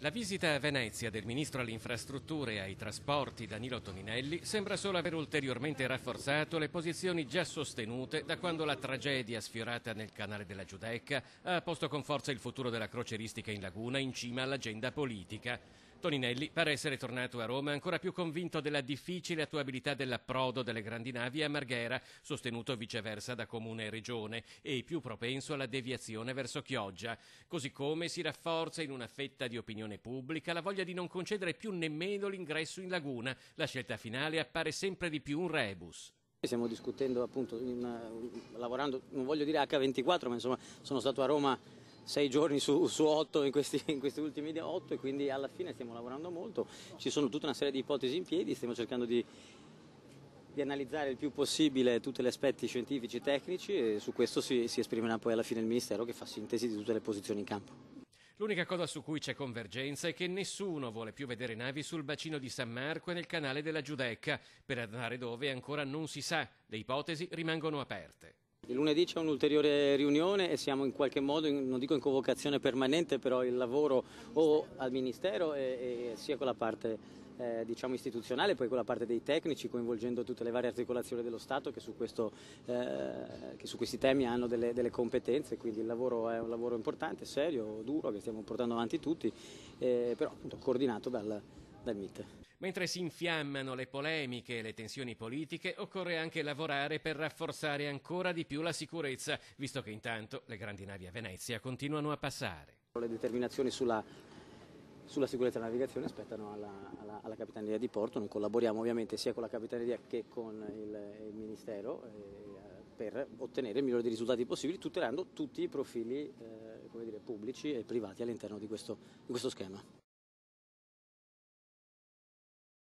La visita a Venezia del ministro alle infrastrutture e ai trasporti Danilo Toninelli sembra solo aver ulteriormente rafforzato le posizioni già sostenute da quando la tragedia sfiorata nel canale della Giudecca ha posto con forza il futuro della crocieristica in laguna in cima all'agenda politica. Toninelli pare essere tornato a Roma ancora più convinto della difficile attuabilità dell'approdo delle grandi navi a Marghera, sostenuto viceversa da Comune e Regione, e più propenso alla deviazione verso Chioggia. Così come si rafforza in una fetta di opinione pubblica la voglia di non concedere più nemmeno l'ingresso in laguna. La scelta finale appare sempre di più un rebus. Stiamo discutendo appunto, lavorando, non voglio dire H24, ma insomma sono stato a Roma 6 giorni su 8 in questi ultimi 8 e quindi alla fine stiamo lavorando molto. Ci sono tutta una serie di ipotesi in piedi, stiamo cercando di analizzare il più possibile tutti gli aspetti scientifici e tecnici e su questo si esprimerà poi alla fine il Ministero che fa sintesi di tutte le posizioni in campo. L'unica cosa su cui c'è convergenza è che nessuno vuole più vedere navi sul bacino di San Marco e nel canale della Giudecca, per andare dove ancora non si sa, le ipotesi rimangono aperte. Il lunedì c'è un'ulteriore riunione e siamo in qualche modo, non dico in convocazione permanente, però il lavoro o al Ministero e sia con la parte diciamo istituzionale, poi con la parte dei tecnici, coinvolgendo tutte le varie articolazioni dello Stato che su questi temi hanno delle competenze, quindi il lavoro è un lavoro importante, serio, duro, che stiamo portando avanti tutti, però appunto coordinato dal MIT. Mentre si infiammano le polemiche e le tensioni politiche, occorre anche lavorare per rafforzare ancora di più la sicurezza, visto che intanto le grandi navi a Venezia continuano a passare. Le determinazioni sulla sicurezza della navigazione aspettano alla Capitaneria di Porto. Noi collaboriamo ovviamente sia con la Capitaneria che con il Ministero per ottenere i migliori risultati possibili, tutelando tutti i profili come dire, pubblici e privati all'interno di questo schema.